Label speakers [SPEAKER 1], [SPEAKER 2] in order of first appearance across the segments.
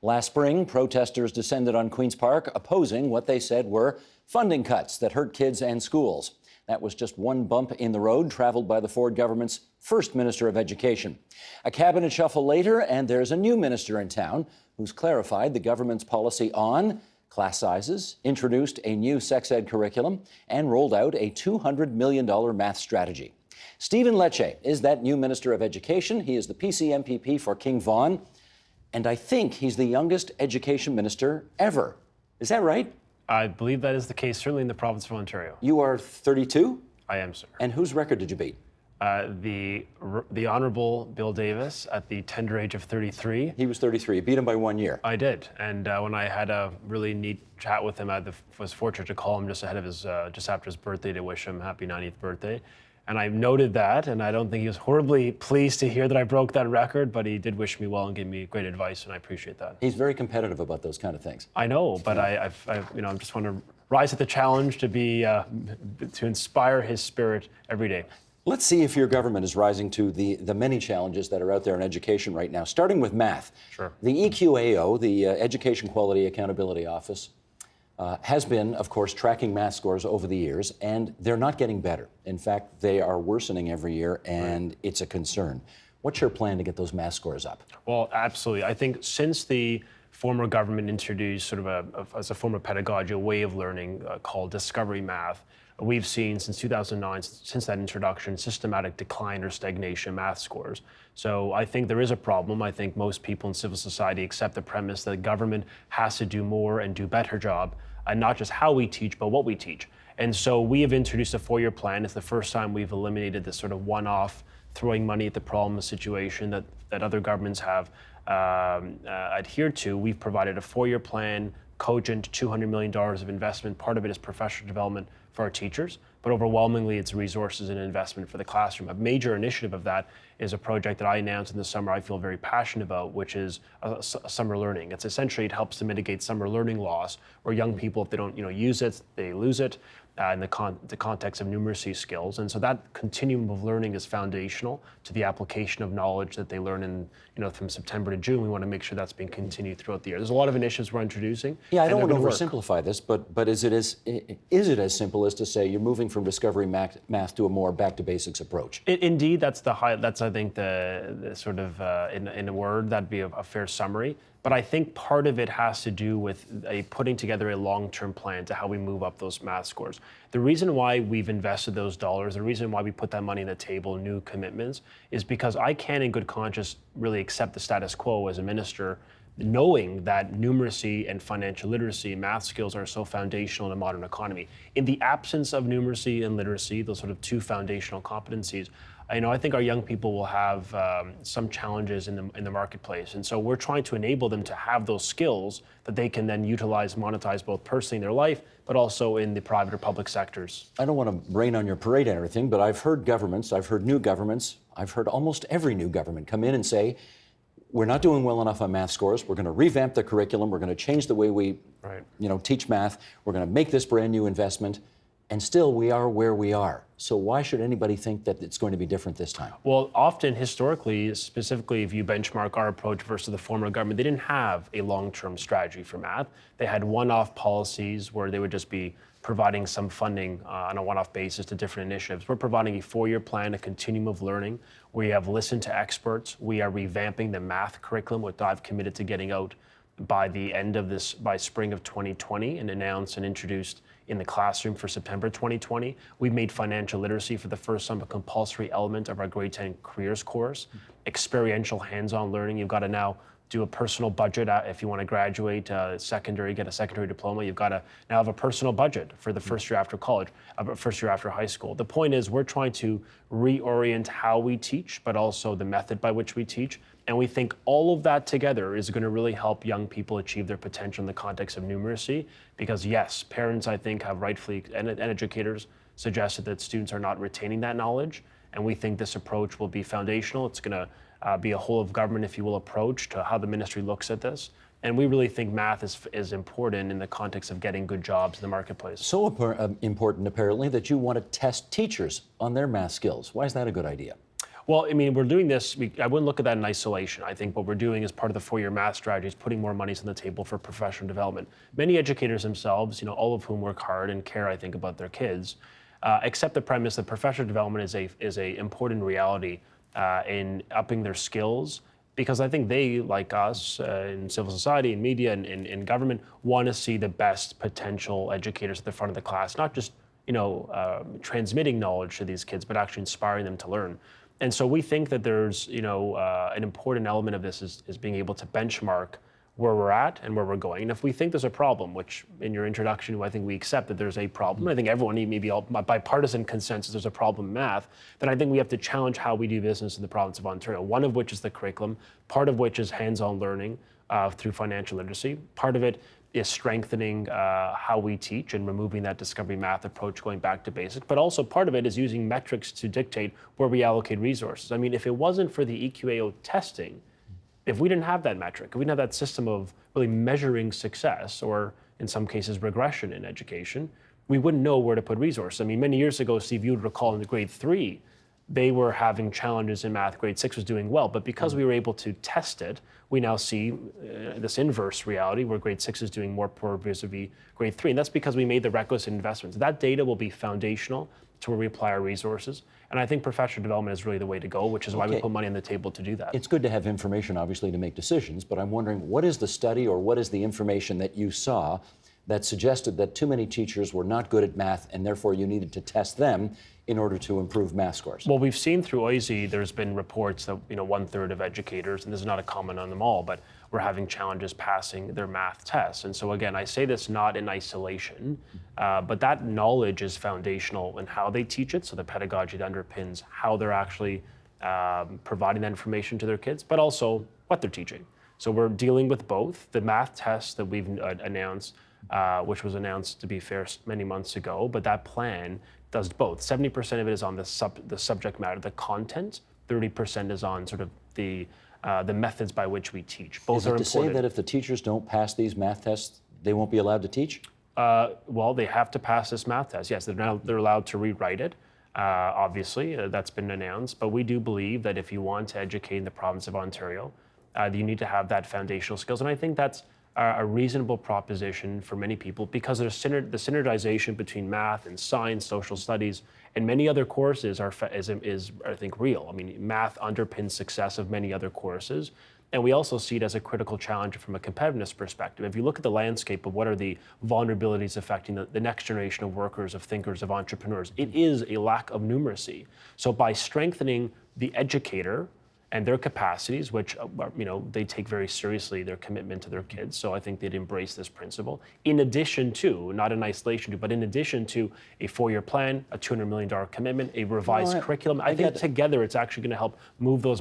[SPEAKER 1] Last spring, protesters descended on Queen's Park, opposing what they said were funding cuts that hurt kids and schools. That was just one bump in the road traveled by the Ford government's first Minister of Education. A cabinet shuffle later, and there's a new minister in town who's clarified the government's policy on class sizes, introduced a new sex ed curriculum, and rolled out a $200 million math strategy. Stephen Lecce is that new Minister of Education. He is the PC MPP for King-Vaughan, and I think he's the youngest education minister ever. Is that right?
[SPEAKER 2] I believe that is the case, certainly in the province of Ontario.
[SPEAKER 1] You are 32?
[SPEAKER 2] I am, sir.
[SPEAKER 1] And whose record did you beat?
[SPEAKER 2] The Honourable Bill Davis at the tender age of 33.
[SPEAKER 1] He was 33. You beat him by 1 year.
[SPEAKER 2] I did. And when I had a really neat chat with him, I was fortunate to call him just ahead of his, just after his birthday to wish him happy 90th birthday. And I noted that, and I don't think he was horribly pleased to hear that I broke that record, but he did wish me well and gave me great advice, and I appreciate that.
[SPEAKER 1] He's very competitive about those kind of things.
[SPEAKER 2] I know, but I just want to rise at the challenge to to inspire his spirit every day.
[SPEAKER 1] Let's see if your government is rising to the many challenges that are out there in education right now, starting with math.
[SPEAKER 2] Sure.
[SPEAKER 1] The EQAO, the Education Quality Accountability Office, has been, of course, tracking math scores over the years, and they're not getting better. In fact, they are worsening every year, and It's a concern. What's your plan to get those math scores up?
[SPEAKER 2] Well, absolutely. I think since the former government introduced sort of as a form of pedagogy, a way of learning called Discovery Math, we've seen since 2009, since that introduction, systematic decline or stagnation in math scores. So I think there is a problem. I think most people in civil society accept the premise that government has to do more and do a better job, and not just how we teach, but what we teach. And so we have introduced a 4-year plan. It's the first time we've eliminated this sort of one-off throwing money at the problem situation that other governments have adhered to. We've provided a 4-year plan, cogent $200 million of investment. Part of it is professional development for our teachers, but overwhelmingly it's resources and investment for the classroom. A major initiative of that is a project that I announced in the summer I feel very passionate about, which is summer learning. It's essentially, it helps to mitigate summer learning loss, where young people, if they don't use it, they lose it. In the context of numeracy skills. And so that continuum of learning is foundational to the application of knowledge that they learn from September to June. We want to make sure that's being continued throughout the year. There's a lot of initiatives we're introducing.
[SPEAKER 1] Yeah, I don't want to oversimplify this, but is it as simple as to say you're moving from discovery math to a more back to basics approach?
[SPEAKER 2] Indeed, that's I think the sort of in a word, that'd be a fair summary. But I think part of it has to do with putting together a long-term plan to how we move up those math scores. The reason why we've invested those dollars, the reason why we put that money on the table, new commitments, is because I can't in good conscience really accept the status quo as a minister, knowing that numeracy and financial literacy and math skills are so foundational in a modern economy. In the absence of numeracy and literacy, those sort of two foundational competencies, I think our young people will have some challenges in the marketplace. And so we're trying to enable them to have those skills that they can then utilize, monetize both personally in their life, but also in the private or public sectors.
[SPEAKER 1] I don't want to rain on your parade and everything, but I've heard new governments, I've heard almost every new government come in and say, we're not doing well enough on math scores. We're going to revamp the curriculum. We're going to change the way we teach math. We're going to make this brand new investment. And still, we are where we are. So why should anybody think that it's going to be different this time?
[SPEAKER 2] Well, often, historically, specifically if you benchmark our approach versus the former government, they didn't have a long-term strategy for math. They had one-off policies where they would just be providing some funding on a one-off basis to different initiatives. We're providing a 4-year plan, a continuum of learning. We have listened to experts. We are revamping the math curriculum, which I've committed to getting out by spring of 2020, and announced and introduced in the classroom for September 2020. We've made financial literacy for the first time a compulsory element of our grade 10 careers course. Experiential hands-on learning. You've got to now do a personal budget if you want to graduate secondary, get a secondary diploma. You've got to now have a personal budget for the first year after college, first year after high school. The point is we're trying to reorient how we teach, but also the method by which we teach. And we think all of that together is going to really help young people achieve their potential in the context of numeracy. Because yes, parents, I think, have rightfully, and educators suggested that students are not retaining that knowledge. And we think this approach will be foundational. It's going to be a whole of government, if you will, approach to how the ministry looks at this. And we really think math is important in the context of getting good jobs in the marketplace.
[SPEAKER 1] So important, apparently, that you want to test teachers on their math skills. Why is that a good idea?
[SPEAKER 2] Well, I mean, we're doing this, I wouldn't look at that in isolation. I think what we're doing as part of the 4-year math strategy is putting more monies on the table for professional development. Many educators themselves, all of whom work hard and care, I think, about their kids, accept the premise that professional development is a important reality in upping their skills, because I think they, like us in civil society, in media, and in government, want to see the best potential educators at the front of the class, not just transmitting knowledge to these kids, but actually inspiring them to learn. And so we think that there's, an important element of this is being able to benchmark where we're at and where we're going. And if we think there's a problem, which in your introduction, I think we accept that there's a problem. I think everyone, maybe all bipartisan consensus, there's a problem in math, then I think we have to challenge how we do business in the province of Ontario. One of which is the curriculum, part of which is hands-on learning through financial literacy. Part of it is strengthening how we teach and removing that discovery math approach, going back to basics. But also part of it is using metrics to dictate where we allocate resources. I mean, if it wasn't for the EQAO testing, if we didn't have that metric, if we didn't have that system of really measuring success, or in some cases regression in education, we wouldn't know where to put resources. I mean, many years ago, Steve, you would recall in the grade 3, they were having challenges in math. Grade 6 was doing well, but because we were able to test it, we now see this inverse reality where grade 6 is doing more poor vis-a-vis grade 3, and that's because we made the requisite investments. That data will be foundational to where we apply our resources, and I think professional development is really the way to go, which is why we put money on the table to do that.
[SPEAKER 1] It's good to have information, obviously, to make decisions, but I'm wondering, what is the study or what is the information that you saw that suggested that too many teachers were not good at math and therefore you needed to test them in order to improve math scores?
[SPEAKER 2] Well, we've seen through OISE, there's been reports that 1/3 of educators, and this is not a comment on them all, but we're having challenges passing their math tests. And so again, I say this not in isolation, but that knowledge is foundational in how they teach it, so the pedagogy that underpins how they're actually providing that information to their kids, but also what they're teaching. So we're dealing with both. The math test that we've announced, which was announced, to be fair, many months ago, but that plan does both. 70% of it is on the subject matter, the content. 30% is on sort of the methods by which we teach. Both are important.
[SPEAKER 1] Is it to say that if the teachers don't pass these math tests, they won't be allowed to teach?
[SPEAKER 2] Well, they have to pass this math test. Yes, they're allowed to rewrite it. Obviously, that's been announced. But we do believe that if you want to educate in the province of Ontario, you need to have that foundational skills. And I think that's a reasonable proposition for many people, because the synergization between math and science, social studies, and many other courses is I think, real. I mean, math underpins success of many other courses. And we also see it as a critical challenge from a competitiveness perspective. If you look at the landscape of what are the vulnerabilities affecting the next generation of workers, of thinkers, of entrepreneurs, it is a lack of numeracy. So by strengthening the educator and their capacities, which they take very seriously, their commitment to their kids. So I think they'd embrace this principle. In addition to, not in isolation to, but in addition to a 4-year plan, a $200 million commitment, a revised curriculum. I think together it's actually going to help move those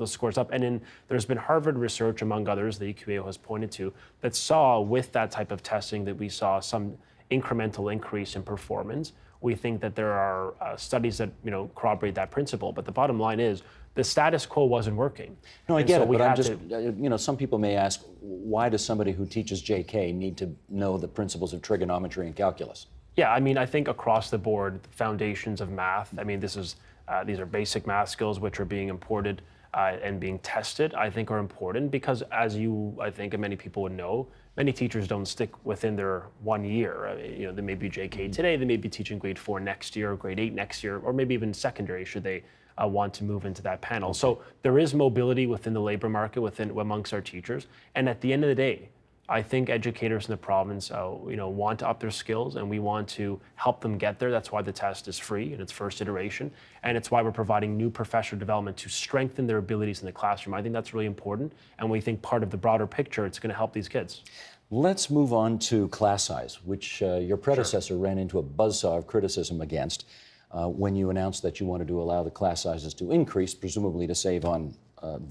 [SPEAKER 2] scores up. And there's been Harvard research, among others, the EQAO has pointed to, that saw with that type of testing that we saw some incremental increase in performance. We think that there are studies that corroborate that principle. But the bottom line is, the status quo wasn't working.
[SPEAKER 1] No, I get it, but I'm just, some people may ask, why does somebody who teaches JK need to know the principles of trigonometry and calculus?
[SPEAKER 2] Yeah, I mean, I think across the board, foundations of math, I mean, these are basic math skills which are being imported and being tested, I think are important, because as I think many people would know, many teachers don't stick within their 1 year. They may be JK today, they may be teaching grade 4 next year, or grade 8 next year, or maybe even secondary, should they want to move into that panel. Okay. So there is mobility within the labor market, amongst our teachers. And at the end of the day, I think educators in the province, want to up their skills, and we want to help them get there. That's why the test is free in its first iteration, and it's why we're providing new professional development to strengthen their abilities in the classroom. I think that's really important, and we think part of the broader picture, it's going to help these kids.
[SPEAKER 1] Let's move on to class size, which your predecessor ran into a buzzsaw of criticism against when you announced that you wanted to allow the class sizes to increase, presumably to save on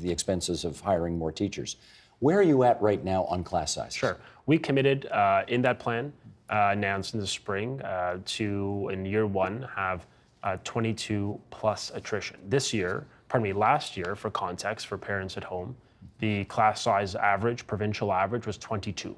[SPEAKER 1] the expenses of hiring more teachers. Where are you at right now on class sizes?
[SPEAKER 2] Sure. We committed in that plan, announced in the spring, to, in year 1, have 22 plus attrition. Last year, for context, for parents at home, the class size average, provincial average, was 22.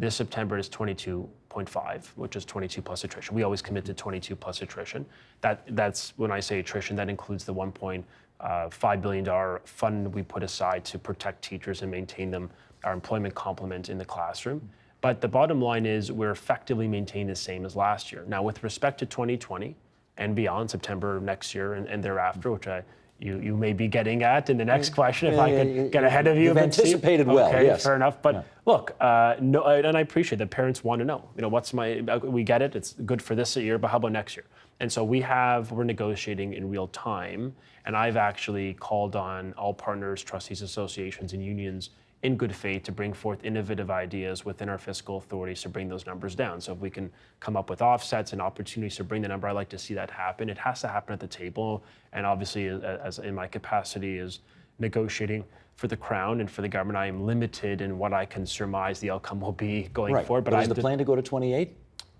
[SPEAKER 2] This September is 22.5, which is 22 plus attrition. We always commit to 22 plus attrition. That's when I say attrition, that includes the $1.5 billion fund we put aside to protect teachers and maintain them, our employment complement in the classroom. But the bottom line is we're effectively maintaining the same as last year. Now, with respect to 2020 and beyond, September next year and thereafter, which you may be getting at in the next question, if I could get ahead of you.
[SPEAKER 1] You've anticipated well,
[SPEAKER 2] okay,
[SPEAKER 1] yes.
[SPEAKER 2] Fair enough. But look, no, and I appreciate that parents want to know, we get it, it's good for this year, but how about next year? And so we're negotiating in real time, and I've actually called on all partners, trustees associations, and unions in good faith to bring forth innovative ideas within our fiscal authorities to bring those numbers down. So if we can come up with offsets and opportunities to bring the number, I'd like to see that happen. It has to happen at the table. And obviously, as in my capacity as negotiating for the Crown and for the government, I am limited in what I can surmise the outcome will be going forward.
[SPEAKER 1] But is the plan to go to 28?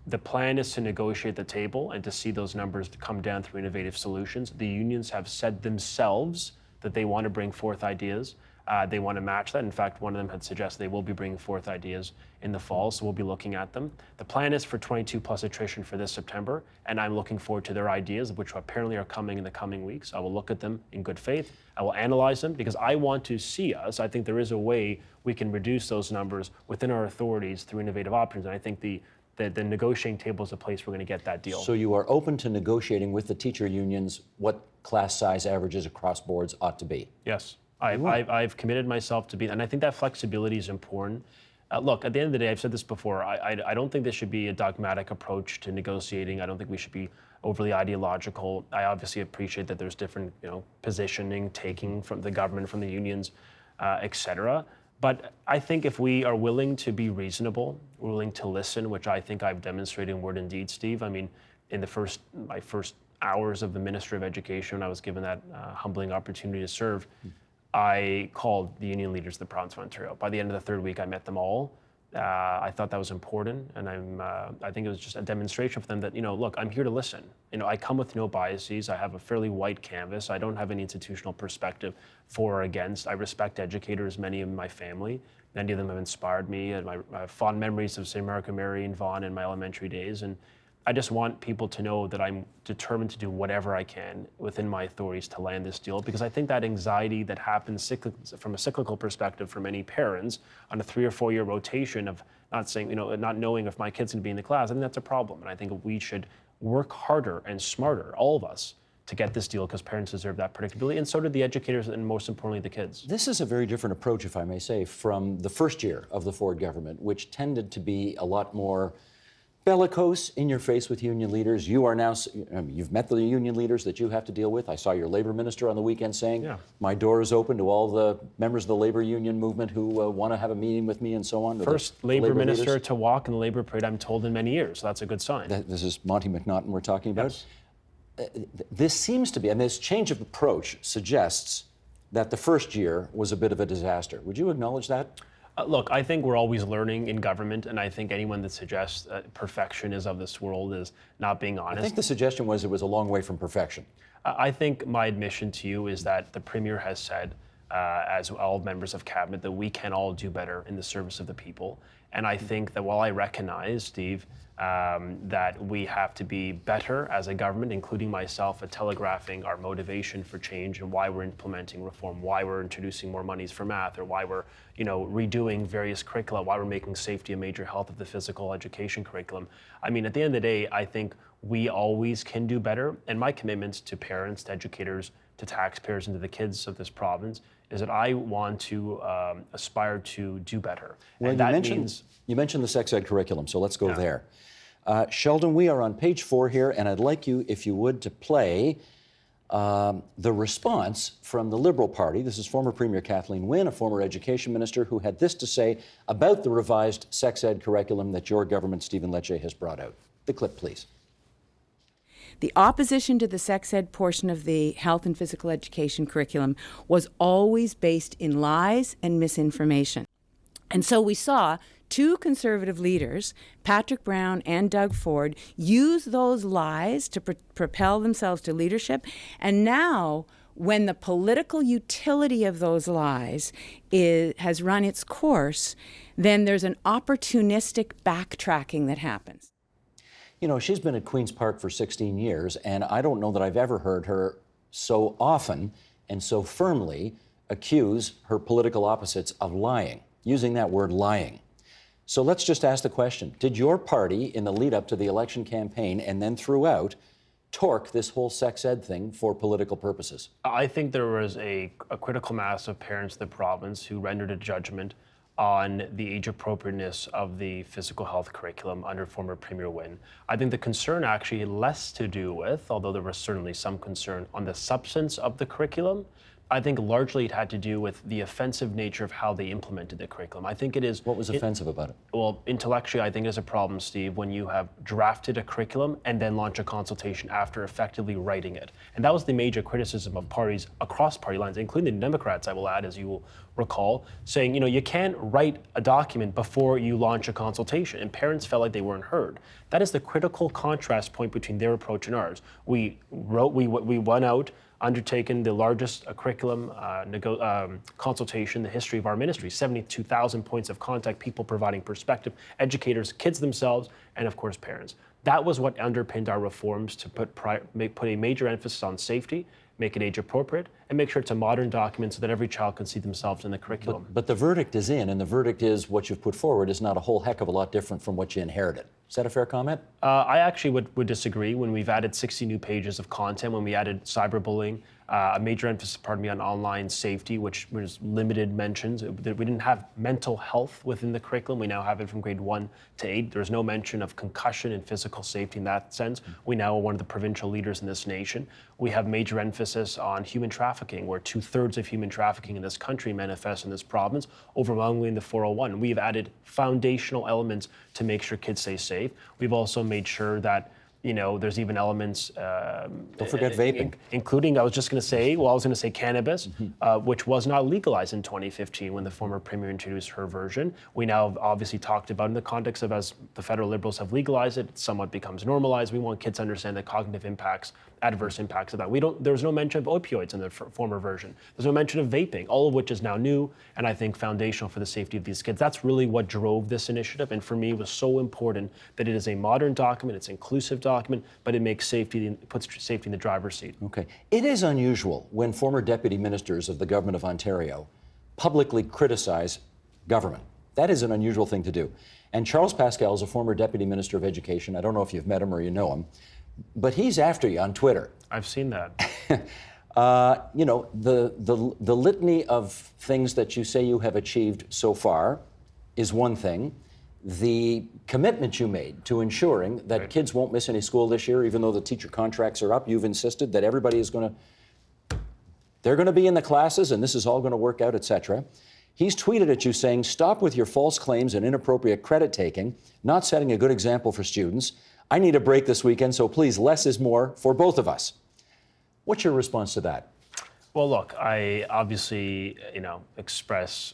[SPEAKER 2] The plan is to negotiate the table and to see those numbers come down through innovative solutions. The unions have said themselves that they want to bring forth ideas. They want to match that. In fact, one of them had suggested they will be bringing forth ideas in the fall, so we'll be looking at them. The plan is for 22 plus attrition for this September, and I'm looking forward to their ideas, which apparently are coming in the coming weeks. I will look at them in good faith. I will analyze them because I want to see us. I think there is a way we can reduce those numbers within our authorities through innovative options, and I think the negotiating table is a place we're going to get that deal.
[SPEAKER 1] So you are open to negotiating with the teacher unions what class size averages across boards ought to be?
[SPEAKER 2] Yes. I've committed myself to be, and I think that flexibility is important. Look, at the end of the day, I've said this before, I don't think this should be a dogmatic approach to negotiating. I don't think we should be overly ideological. I obviously appreciate that there's different positioning, taking from the government, from the unions, et cetera. But I think if we are willing to be reasonable, willing to listen, which I think I've demonstrated in word and deed, Steve. I mean, in my first hours of the Minister of Education, when I was given that humbling opportunity to serve, I called the union leaders of the province of Ontario. By the end of the third week, I met them all. I thought that was important, and I think it was just a demonstration for them that, look, I'm here to listen. I come with no biases. I have a fairly white canvas. I don't have any institutional perspective for or against. I respect educators, many in my family. Many of them have inspired me, and I have fond memories of St. Mark and Mary and Vaughan in my elementary days. And I just want people to know that I'm determined to do whatever I can within my authorities to land this deal, because I think that anxiety that happens from a cyclical perspective for many parents on a 3 or 4 year rotation of not knowing if my kid's going to be in the class, I think that's a problem. And I think we should work harder and smarter, all of us, to get this deal, because parents deserve that predictability, and so do the educators, and most importantly, the kids.
[SPEAKER 1] This is a very different approach, if I may say, from the first year of the Ford government, which tended to be a lot more bellicose, in your face with union leaders. You are now, you've met the union leaders that you have to deal with. I saw your labor minister on the weekend saying, my door is open to all the members of the labor union movement who want to have a meeting with me and so on.
[SPEAKER 2] First labor minister leaders to walk in the labor parade, I'm told, in many years. So that's a good sign.
[SPEAKER 1] This is Monty McNaughton we're talking about.
[SPEAKER 2] Yes.
[SPEAKER 1] This seems to be, and this change of approach suggests that the first year was a bit of a disaster. Would you acknowledge that?
[SPEAKER 2] Look, I think we're always learning in government, and I think anyone that suggests perfection is of this world is not being honest.
[SPEAKER 1] I think the suggestion was it was a long way from perfection.
[SPEAKER 2] I think my admission to you is that the Premier has said, as all members of Cabinet, that we can all do better in the service of the people. And I think that while I recognize, Steve, that we have to be better as a government, including myself, at telegraphing our motivation for change and why we're implementing reform, why we're introducing more monies for math, or why we're redoing various curricula, why we're making safety a major health of the physical education curriculum. I mean, at the end of the day, I think we always can do better. And my commitment to parents, to educators, to taxpayers, and to the kids of this province is that I want to aspire to do better.
[SPEAKER 1] Well,
[SPEAKER 2] and
[SPEAKER 1] you mentioned the sex ed curriculum, so let's go there. Sheldon, we are on page 4 here, and I'd like you, if you would, to play the response from the Liberal Party. This is former Premier Kathleen Wynne, a former education minister, who had this to say about the revised sex ed curriculum that your government, Stephen Lecce, has brought out. The clip, please.
[SPEAKER 3] The opposition to the sex ed portion of the health and physical education curriculum was always based in lies and misinformation. And so we saw 2 Conservative leaders, Patrick Brown and Doug Ford, use those lies to propel themselves to leadership. And now when the political utility of those lies has run its course, then there's an opportunistic backtracking that happens.
[SPEAKER 1] You know, she's been at Queen's Park for 16 years, and I don't know that I've ever heard her so often and so firmly accuse her political opposites of lying, using that word lying. So let's just ask the question, did your party in the lead up to the election campaign and then throughout torque this whole sex ed thing for political purposes?
[SPEAKER 2] I think there was a critical mass of parents in the province who rendered a judgment on the age appropriateness of the physical health curriculum under former Premier Wynne. I think the concern actually had less to do with, although there was certainly some concern on the substance of the curriculum, I think largely it had to do with the offensive nature of how they implemented the curriculum. I think it is...
[SPEAKER 1] What was offensive about it?
[SPEAKER 2] Well, intellectually, I think it's a problem, Steve, when you have drafted a curriculum and then launch a consultation after effectively writing it. And that was the major criticism of parties across party lines, including the Democrats, I will add, as you will recall, saying, you know, you can't write a document before you launch a consultation. And parents felt like they weren't heard. That is the critical contrast point between their approach and ours. We went out, undertaken the largest curriculum consultation in the history of our ministry, 72,000 points of contact, people providing perspective, educators, kids themselves, and of course parents. That was what underpinned our reforms to put a major emphasis on safety, make it age appropriate, and make sure it's a modern document so that every child can see themselves in the curriculum.
[SPEAKER 1] But the verdict is in, and the verdict is what you've put forward is not a whole heck of a lot different from what you inherited. Is that a fair comment?
[SPEAKER 2] I actually would disagree. When we've added 60 new pages of content, when we added cyberbullying, a major emphasis, on online safety, which was limited mentions. We didn't have mental health within the curriculum. We now have it from grade 1 to 8. There's no mention of concussion and physical safety in that sense. We now are one of the provincial leaders in this nation. We have major emphasis on human trafficking, where 2/3 of human trafficking in this country manifests in this province, overwhelmingly in the 401. We've added foundational elements to make sure kids stay safe. We've also made sure that there's even elements...
[SPEAKER 1] Don't forget vaping.
[SPEAKER 2] Including, I was going to say cannabis, which was not legalized in 2015 when the former Premier introduced her version. We now have obviously talked about in the context of as the federal Liberals have legalized it, it somewhat becomes normalized. We want kids to understand the cognitive impacts, adverse impacts of that. There's no mention of opioids in the former version. There's no mention of vaping, all of which is now new and I think foundational for the safety of these kids. That's really what drove this initiative, and for me it was so important that it is a modern document, it's an inclusive document, but it makes puts safety in the driver's seat.
[SPEAKER 1] Okay. It is unusual when former deputy ministers of the government of Ontario publicly criticize government. That is an unusual thing to do. And Charles Pascal is a former deputy minister of education. I don't know if you've met him or you know him, but he's after you on Twitter.
[SPEAKER 2] I've seen that.
[SPEAKER 1] The litany of things that you say you have achieved so far is one thing. The commitment you made to ensuring that kids won't miss any school this year, even though the teacher contracts are up, you've insisted that everybody is they're going to be in the classes and this is all going to work out, etc. He's tweeted at you saying, stop with your false claims and inappropriate credit taking, not setting a good example for students. I need a break this weekend, so please, less is more for both of us. What's your response to that?
[SPEAKER 2] Well, look, I obviously, express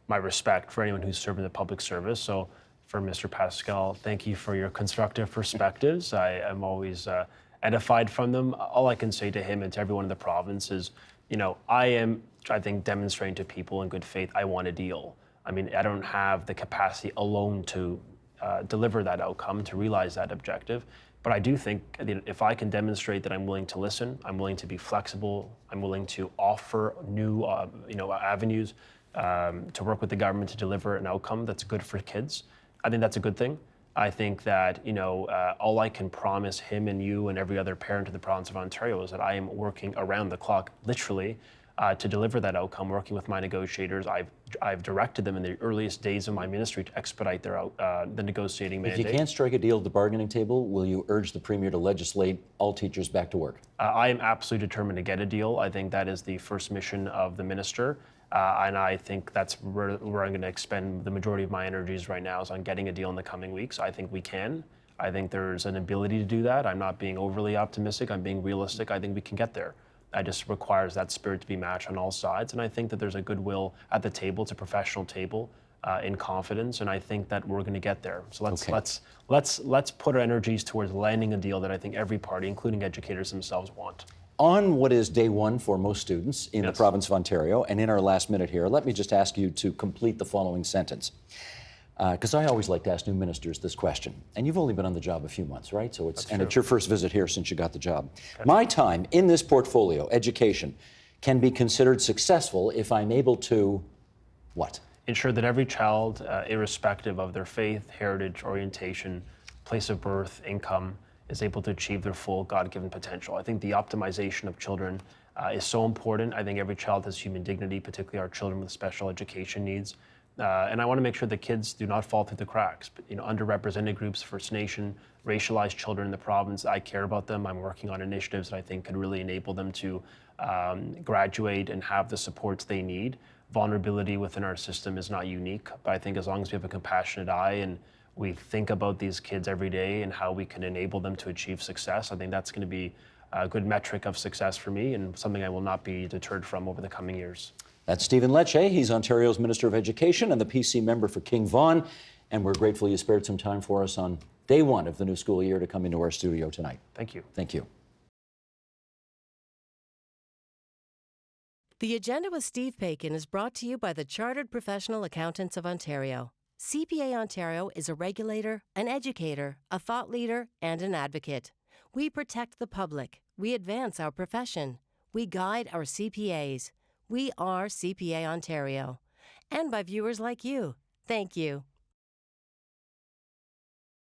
[SPEAKER 2] my respect for anyone who's serving the public service. So for Mr. Pascal, thank you for your constructive perspectives. I am always edified from them. All I can say to him and to everyone in the province is, I think, demonstrating to people in good faith, I want a deal. I mean, I don't have the capacity alone to deliver that outcome, to realize that objective. But I do think that if I can demonstrate that I'm willing to listen, I'm willing to be flexible, I'm willing to offer new avenues to work with the government to deliver an outcome that's good for kids, I think that's a good thing. I think that, all I can promise him and you and every other parent in the province of Ontario is that I am working around the clock, literally, to deliver that outcome, working with my negotiators. I've directed them in the earliest days of my ministry to expedite the negotiating mandate.
[SPEAKER 1] If you can't strike a deal at the bargaining table, will you urge the Premier to legislate all teachers back to work?
[SPEAKER 2] I am absolutely determined to get a deal. I think that is the first mission of the minister. And I think that's where I'm going to expend the majority of my energies right now is on getting a deal in the coming weeks. I think we can. I think there's an ability to do that. I'm not being overly optimistic. I'm being realistic. I think we can get there. It just requires that spirit to be matched on all sides. And I think that there's a goodwill at the table. It's a professional table in confidence. And I think that we're going to get there. So let's put our energies towards landing a deal that I think every party, including educators themselves, want.
[SPEAKER 1] On what is day one for most students in the province of Ontario, and in our last minute here, let me just ask you to complete the following sentence. Because I always like to ask new ministers this question. And you've only been on the job a few months, right? So it's your first visit here since you got the job. My time in this portfolio, education, can be considered successful if I'm able to what?
[SPEAKER 2] Ensure that every child, irrespective of their faith, heritage, orientation, place of birth, income, is able to achieve their full God-given potential. I think the optimization of children is so important. I think every child has human dignity, particularly our children with special education needs. And I want to make sure that kids do not fall through the cracks. But, underrepresented groups, First Nation, racialized children in the province, I care about them. I'm working on initiatives that I think could really enable them to graduate and have the supports they need. Vulnerability within our system is not unique, but I think as long as we have a compassionate eye and we think about these kids every day and how we can enable them to achieve success, I think that's going to be a good metric of success for me and something I will not be deterred from over the coming years.
[SPEAKER 1] That's Stephen Lecce. He's Ontario's Minister of Education and the PC member for King-Vaughan. And we're grateful you spared some time for us on day one of the new school year to come into our studio tonight.
[SPEAKER 2] Thank you.
[SPEAKER 1] Thank you.
[SPEAKER 4] The Agenda with Steve Paikin is brought to you by the Chartered Professional Accountants of Ontario. CPA Ontario is a regulator, an educator, a thought leader, and an advocate. We protect the public. We advance our profession. We guide our CPAs. We are CPA Ontario. And by viewers like you. Thank you.